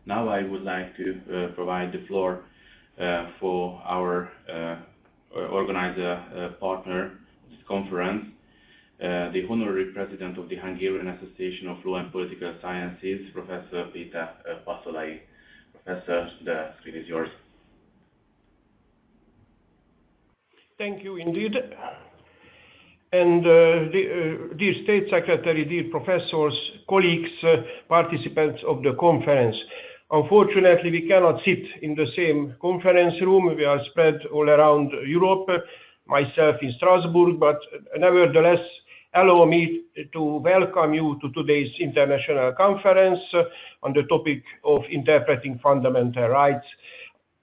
Now I would like to provide the floor for our organizer partner of this conference, the Honorary President of the Hungarian Association of Law and Political Sciences, Professor Péter Paczolay. Professor, the screen is yours. Thank you indeed. And dear State Secretary, dear professors, colleagues, participants of the conference. Unfortunately, we cannot sit in the same conference room. We are spread all around Europe, myself in Strasbourg, but nevertheless, allow me to welcome you to today's international conference on the topic of interpreting fundamental rights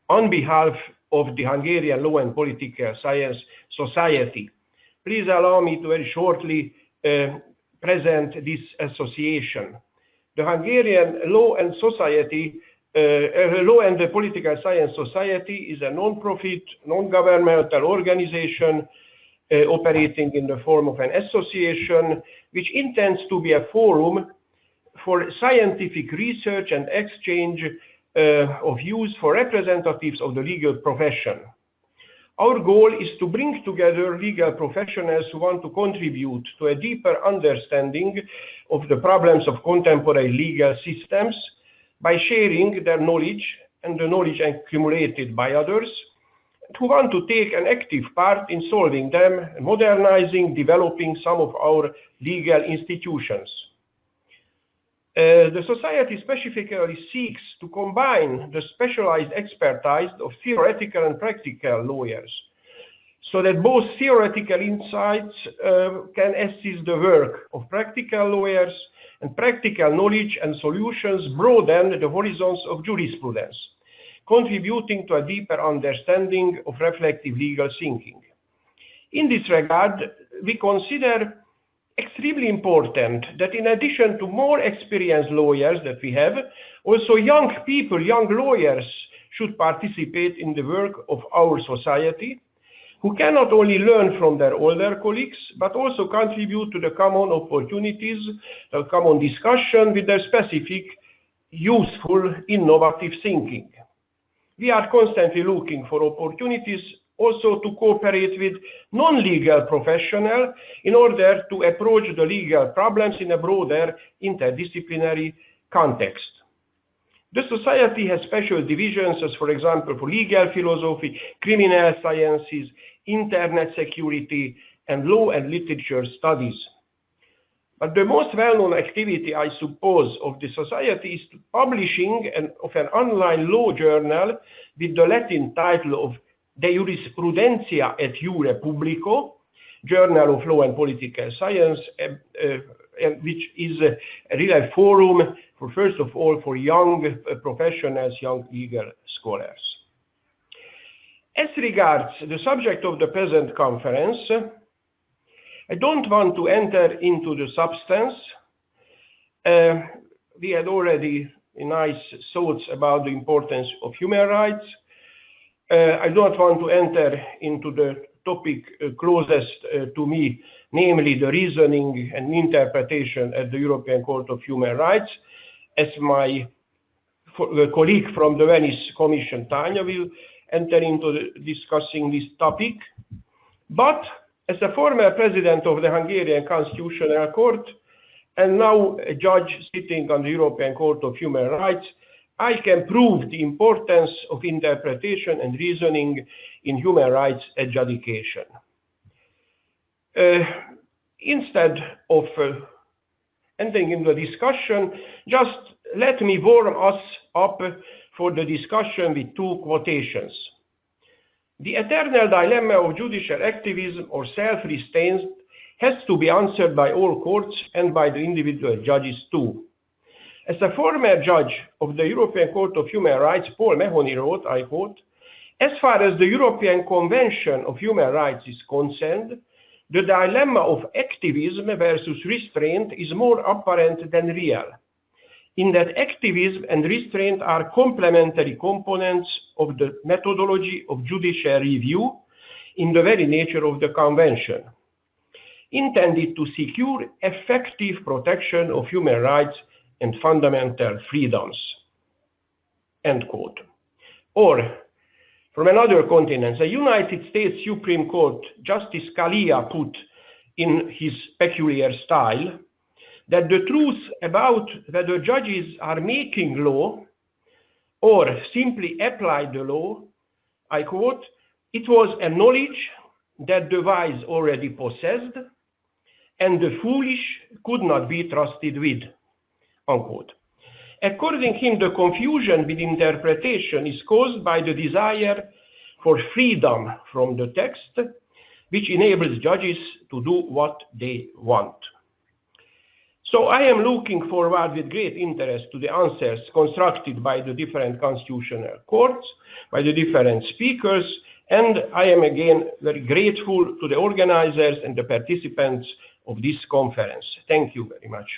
on behalf of the Hungarian Law and Political Science Society. Please allow me to very shortly present this association. The Hungarian Law and Political Science Society is a non-profit, non-governmental organization operating in the form of an association which intends to be a forum for scientific research and exchange of views for representatives of the legal profession. Our goal is to bring together legal professionals who want to contribute to a deeper understanding of the problems of contemporary legal systems by sharing their knowledge and the knowledge accumulated by others, who want to take an active part in solving them, modernizing, developing some of our legal institutions. The Society specifically seeks to combine the specialized expertise of theoretical and practical lawyers, so that both theoretical insights can assist the work of practical lawyers, and practical knowledge and solutions broaden the horizons of jurisprudence, contributing to a deeper understanding of reflective legal thinking. In this regard, we consider extremely important that in addition to more experienced lawyers that we have, also young people, young lawyers should participate in the work of our society, who can not only learn from their older colleagues, but also contribute to the common opportunities, the common discussion with their specific, useful, innovative thinking. We are constantly looking for opportunities also to cooperate with non-legal professionals in order to approach the legal problems in a broader interdisciplinary context. The Society has special divisions, as for example, for legal philosophy, criminal sciences, internet security, and law and literature studies. But the most well-known activity, I suppose, of the Society is the publishing of an online law journal with the Latin title of De Jurisprudentia et Jure Publico, Journal of Law and Political Science, which is a real forum for, first of all, for young professionals, young legal scholars. As regards the subject of the present conference, I don't want to enter into the substance. We had already nice thoughts about the importance of human rights. I don't want to enter into the topic closest to me, namely the reasoning and interpretation at the European Court of Human Rights, as my colleague from the Venice Commission, Tanya, will enter into discussing this topic. But as a former president of the Hungarian Constitutional Court, and now a judge sitting on the European Court of Human Rights, I can prove the importance of interpretation and reasoning in human rights adjudication. Instead of entering into the discussion, just let me warm us up for the discussion with two quotations. The eternal dilemma of judicial activism or self-restraint has to be answered by all courts and by the individual judges too. As a former judge of the European Court of Human Rights, Paul Mahoney wrote, I quote, "As far as the European Convention of Human Rights is concerned, the dilemma of activism versus restraint is more apparent than real, in that activism and restraint are complementary components of the methodology of judicial review in the very nature of the Convention, intended to secure effective protection of human rights and fundamental freedoms." end quote. Or, from another continent, the United States Supreme Court Justice Scalia put in his peculiar style that the truth about whether judges are making law or simply apply the law, I quote, "It was a knowledge that the wise already possessed, and the foolish could not be trusted with," unquote. According to him, the confusion with interpretation is caused by the desire for freedom from the text, which enables judges to do what they want. So I am looking forward with great interest to the answers constructed by the different constitutional courts, by the different speakers, and I am again very grateful to the organizers and the participants of this conference. Thank you very much.